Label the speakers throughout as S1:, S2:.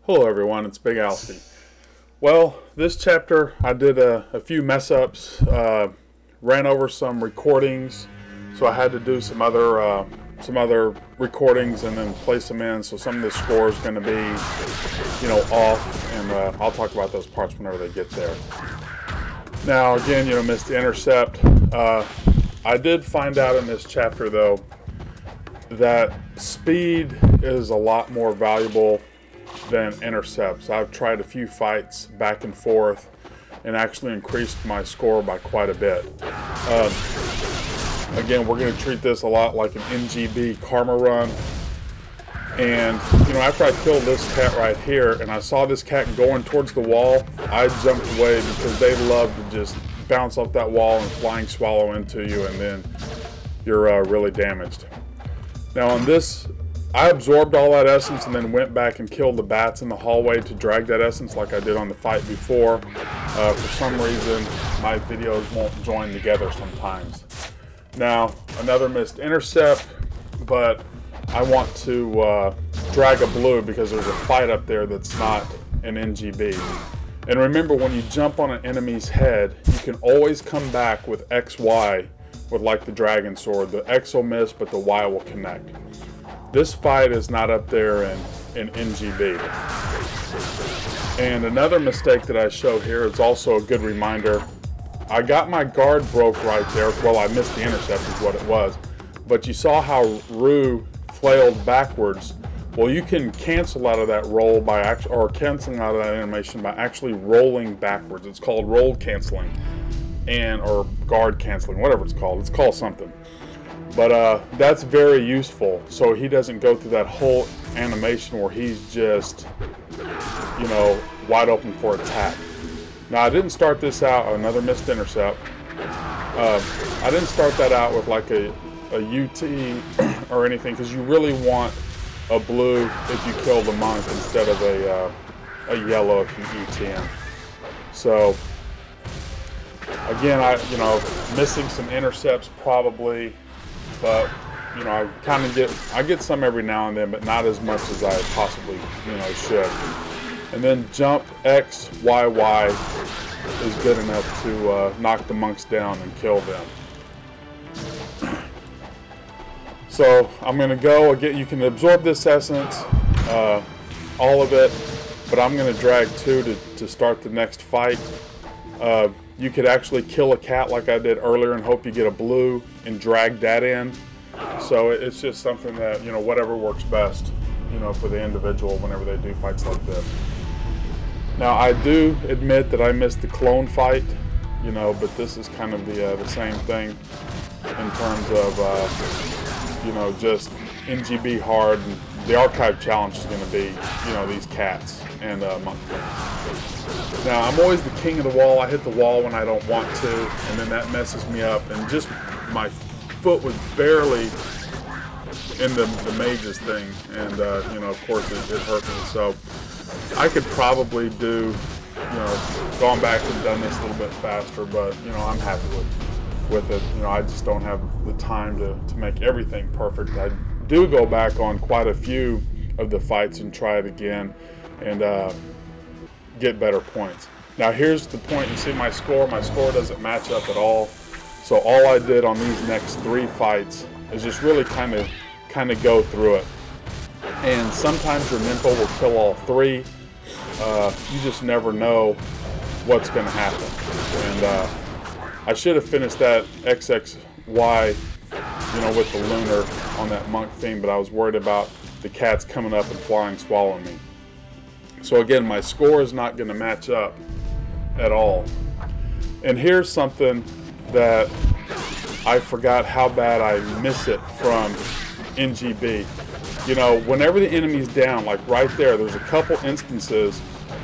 S1: Hello everyone, it's Big Alfie. Well, this chapter I did a few mess ups, ran over some recordings, so I had to do some other recordings and then place them in. So some of the score is going to be, off, and I'll talk about those parts whenever they get there. Now again, missed the intercept. I did find out in this chapter though that speed is a lot more valuable than intercepts. I've tried a few fights back and forth and actually increased my score by quite a bit. Again, we're going to treat this a lot like an NGB karma run. And, after I killed this cat right here and I saw this cat going towards the wall, I jumped away because they love to just bounce off that wall and flying swallow into you, and then you're really damaged. Now on this, I absorbed all that essence and then went back and killed the bats in the hallway to drag that essence like I did on the fight before. For some reason, my videos won't join together sometimes. Now, another missed intercept, but I want to drag a blue because there's a fight up there that's not an NGB. And remember, when you jump on an enemy's head, you can always come back with XY with like the dragon sword. The X will miss, but the Y will connect. This fight is not up there in NGB. And another mistake that I show here is also a good reminder. I got my guard broke right there. Well, I missed the intercept is what it was. But you saw how Rue flailed backwards. Well, you can cancel out of that roll or canceling out of that animation by actually rolling backwards. It's called roll canceling or guard canceling, whatever it's called. It's called something. But that's very useful, so he doesn't go through that whole animation where he's just, wide open for attack. Now, I didn't start this out, another missed intercept. I didn't start that out with like a UT or anything, because you really want a blue if you kill the monk instead of a yellow if you ETM. So, again, missing some intercepts probably. But I get some every now and then, but not as much as I possibly should. And then jump X Y Y is good enough to knock the monks down and kill them. So I'm gonna go again. You can absorb this essence, all of it, but I'm gonna drag 2 to start the next fight. You could actually kill a cat like I did earlier and hope you get a blue and drag that in. So it's just something that, whatever works best, for the individual whenever they do fights like this. Now, I do admit that I missed the clone fight, but this is kind of the same thing in terms of, just NGB hard. And the archive challenge is going to be, these cats and monk things. Now, I'm always the king of the wall. I hit the wall when I don't want to, and then that messes me up. And just my foot was barely in the mage's thing, and of course it hurt me. So I could probably do, gone back and done this a little bit faster, but I'm happy with it. I just don't have the time to make everything perfect. I do go back on quite a few of the fights and try it again and get better points. Now here's the point. You see my score doesn't match up at all. So all I did on these next 3 fights is just really kind of go through it. And sometimes your Nympho will kill all 3. You just never know what's going to happen. And I should have finished that XXY, with the lunar on that monk theme, but I was worried about the cats coming up and flying, swallowing me. So again, my score is not going to match up at all. And here's something that I forgot how bad I miss it from NGB. Whenever the enemy's down, like right there's a couple instances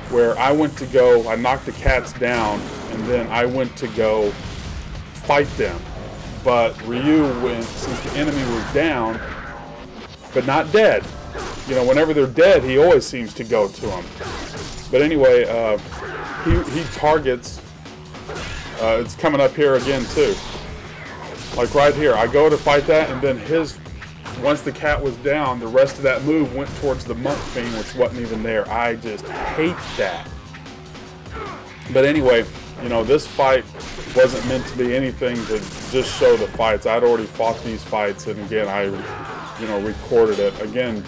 S1: where I knocked the cats down, and then I went to go fight them. But Ryu since the enemy was down, but not dead. Whenever they're dead, he always seems to go to them. But anyway, he targets. It's coming up here again too. Like right here, I go to fight that, and then his once the cat was down, the rest of that move went towards the monk fiend, which wasn't even there. I just hate that. But anyway, you know, this fight wasn't meant to be anything to just show the fights. I'd already fought these fights, and again, I, you know, recorded it. Again,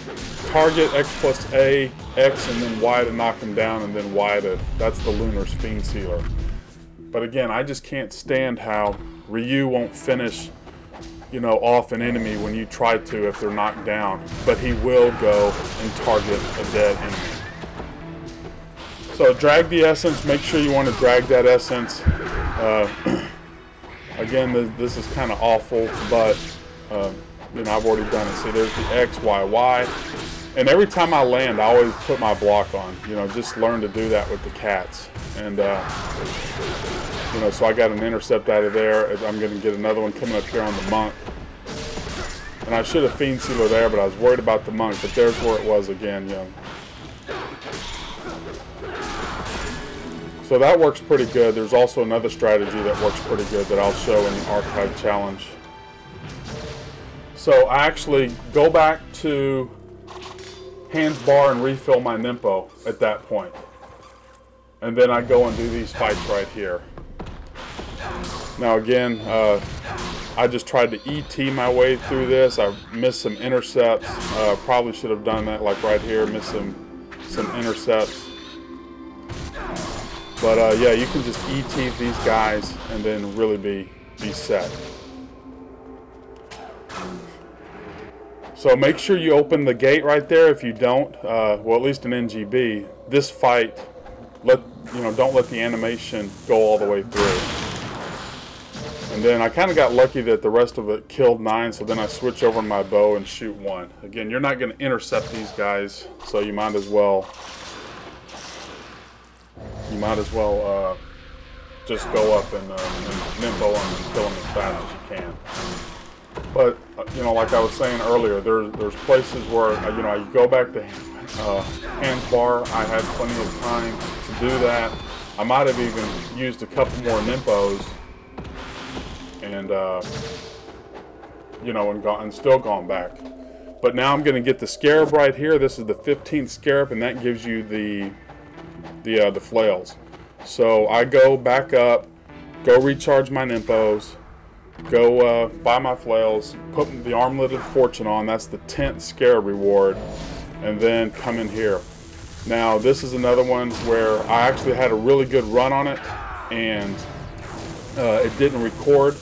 S1: target X plus A, X, and then Y to knock him down, and then Y to, that's the Lunar's Fiend Sealer. But again, I just can't stand how Ryu won't finish, you know, off an enemy when you try to if they're knocked down, but he will go and target a dead enemy. So drag the essence, make sure you want to drag that essence. Again, this is kind of awful, but you know, I've already done it. See, there's the X, Y, Y. And every time I land, I always put my block on. You know, just learn to do that with the cats. And, you know, so I got an intercept out of there. I'm going to get another one coming up here on the monk. And I should have Fiend Sealer there, but I was worried about the monk. But there's where it was again, you know. So that works pretty good. There's also another strategy that works pretty good that I'll show in the archive challenge. So I actually go back to hands bar and refill my Nimpo at that point. And then I go and do these fights right here. Now again, I just tried to ET my way through this. I missed some intercepts. Probably should have done that like right here, missed some intercepts. But yeah, you can just ET these guys and then really be set. So make sure you open the gate right there. If you don't, well, at least in NGB, this fight, don't let the animation go all the way through. And then I kind of got lucky that the rest of it killed 9, so then I switch over my bow and shoot 1. Again, you're not going to intercept these guys, so you might as well just go up and nimbo them and kill them as fast as you can. But you know, like I was saying earlier, there's places where you know, I go back to hands bar. I had plenty of time to do that. I might have even used a couple more nimpos, and you know, and still gone back. But now I'm going to get the scarab right here. This is the 15th scarab, and that gives you the flails. So I go back up, go recharge my nimpos, go buy my flails, put the Armlet of Fortune on. That's the 10th scarab reward, and then come in here. Now this is another one where I actually had a really good run on it, and it didn't record,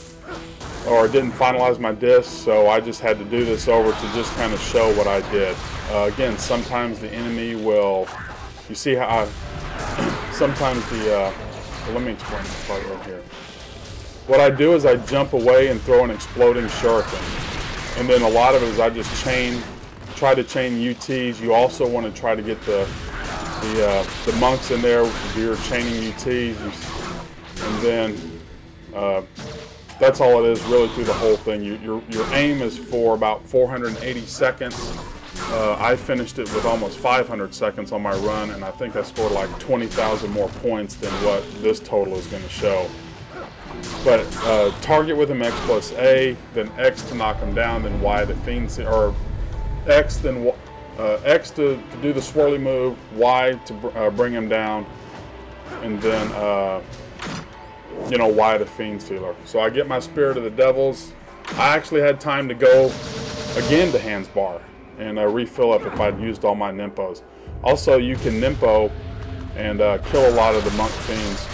S1: or it didn't finalize my disc, so I just had to do this over to just kind of show what I did. Again, sometimes the enemy will, you see how sometimes well, let me explain this part right here. What I do is I jump away and throw an exploding shuriken. And then a lot of it is I just try to chain UTs. You also want to try to get the monks in there if you're chaining UTs. And then that's all it is really through the whole thing. Your aim is for about 480 seconds. I finished it with almost 500 seconds on my run, and I think I scored like 20,000 more points than what this total is going to show. But target with him X plus A, then X to knock him down, then Y to Fiend, or X, then X to do the swirly move, Y to bring him down, and then you know, Y to Fiend Sealer. So I get my Spirit of the Devils. I actually had time to go again to hands bar and refill up if I'd used all my nimpos. Also, you can nimpo and kill a lot of the monk fiends.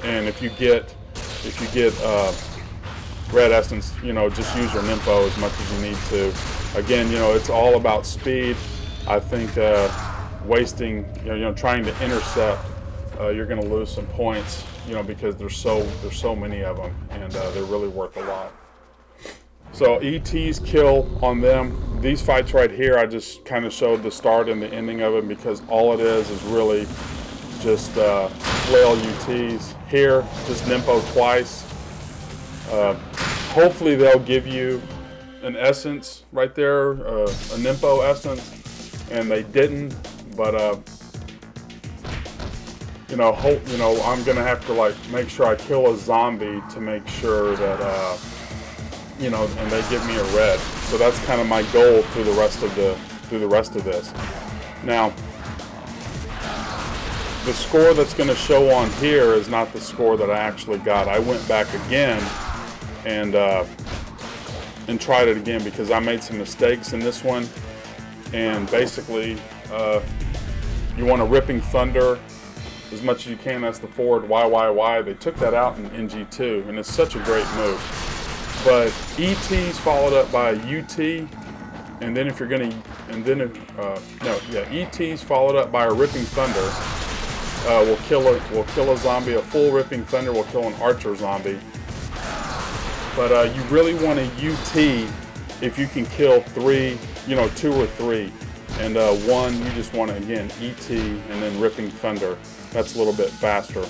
S1: And if you get red essence, you know, just use your nimpo as much as you need to. Again, you know, it's all about speed. I think wasting, you know, trying to intercept, you're going to lose some points, you know, because there's so many of them, and they're really worth a lot. So ET's kill on them. These fights right here, I just kind of showed the start and the ending of them, because all it is really just flail UTs. Here, just nimpo twice. Hopefully they'll give you an essence right there, a nimpo essence, and they didn't. But you know, I'm gonna have to like make sure I kill a zombie to make sure that you know, and they give me a red. So that's kind of my goal through the rest of this. Now, the score that's going to show on here is not the score that I actually got. I went back again and tried it again because I made some mistakes in this one. And basically, you want a Ripping Thunder as much as you can. That's the forward YYY. They took that out in NG2, and it's such a great move. But ET's followed up by a UT, and then if you're gonna, ET's followed up by a Ripping Thunder. Will kill a zombie. A full Ripping Thunder will kill an archer zombie. But you really want a UT if you can kill 3, you know, 2 or 3. And 1, you just want to, again, ET and then Ripping Thunder. That's a little bit faster.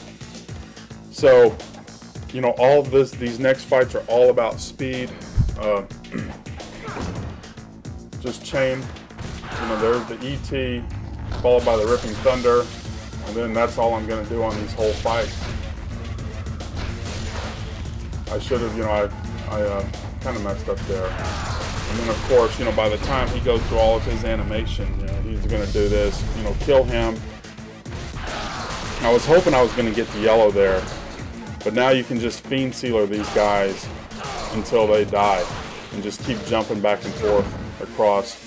S1: So, you know, all of these next fights are all about speed. Just chain, you know, there's the ET followed by the Ripping Thunder. And then that's all I'm going to do on these whole fights. I should have, you know, I kind of messed up there. And then, of course, you know, by the time he goes through all of his animation, you know, he's going to do this, you know, kill him. I was hoping I was going to get the yellow there, but now you can just Fiend Sealer these guys until they die and just keep jumping back and forth across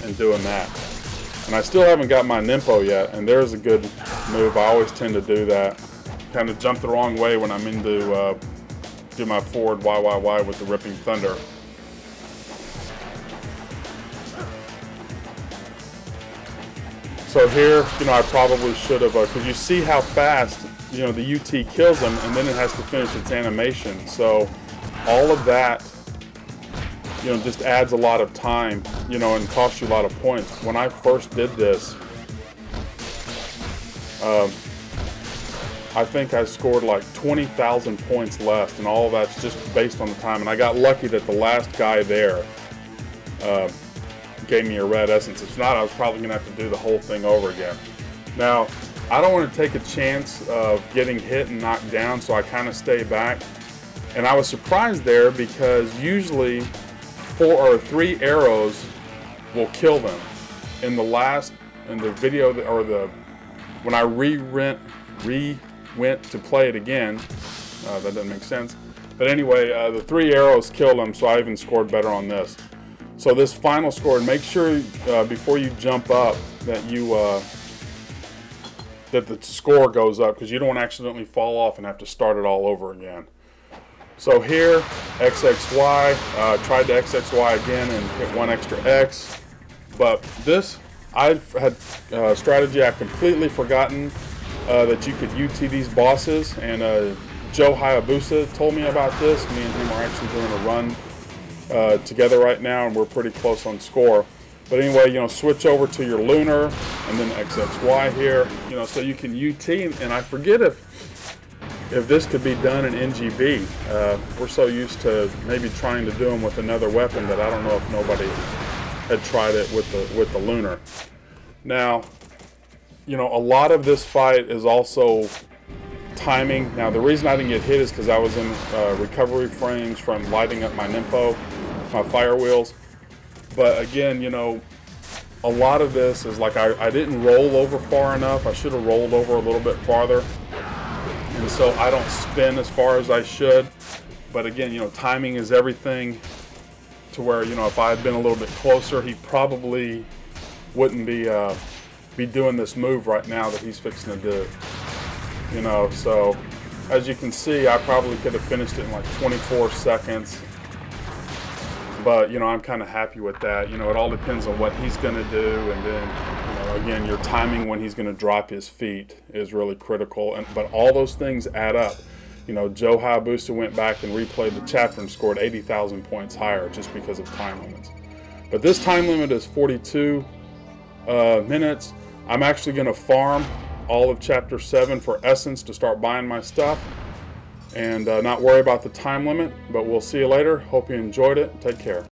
S1: and doing that. And I still haven't got my Nimpo yet, and there's a good move. I always tend to do that. Kind of jump the wrong way when I'm into do my forward YYY with the Ripping Thunder. So here, you know, I probably should have, because you see how fast, you know, the UT kills him, and then it has to finish its animation. So all of that, you know, just adds a lot of time, you know, and costs you a lot of points. When I first did this, I think I scored like 20,000 points less, and all of that's just based on the time. And I got lucky that the last guy there gave me a red essence. If not, I was probably going to have to do the whole thing over again. Now, I don't want to take a chance of getting hit and knocked down, so I kind of stay back. And I was surprised there because usually 4 or 3 arrows will kill them. In the video, when I went to play it again, that doesn't make sense. But anyway, the 3 arrows killed them, so I even scored better on this. So this final score, make sure before you jump up that that the score goes up, because you don't want to accidentally fall off and have to start it all over again. So here, XXY, tried to XXY again and hit 1 extra X. But this, I had a strategy I've completely forgotten, that you could UT these bosses, and Joe Hayabusa told me about this. Me and him are actually doing a run together right now, and we're pretty close on score. But anyway, you know, switch over to your lunar and then XXY here, you know, so you can UT. And I forget if this could be done in NGB. We're so used to maybe trying to do them with another weapon that I don't know if nobody had tried it with the lunar. Now, you know, a lot of this fight is also timing. Now, the reason I didn't get hit is because I was in recovery frames from lighting up my Nimpo, my fire wheels. But again, you know, a lot of this is like I didn't roll over far enough. I should have rolled over a little bit farther. And so I don't spin as far as I should. But again, you know, timing is everything, to where, you know, if I had been a little bit closer, he probably wouldn't be doing this move right now that he's fixing to do. You know, so as you can see, I probably could have finished it in like 24 seconds. But, you know, I'm kind of happy with that. You know, it all depends on what he's going to do. And then, you know, again, your timing when he's going to drop his feet is really critical. But all those things add up. You know, Joe Hayabusa went back and replayed the chapter and scored 80,000 points higher just because of time limits. But this time limit is 42 minutes. I'm actually going to farm all of Chapter 7 for Essence to start buying my stuff. And not worry about the time limit, but we'll see you later. Hope you enjoyed it. Take care.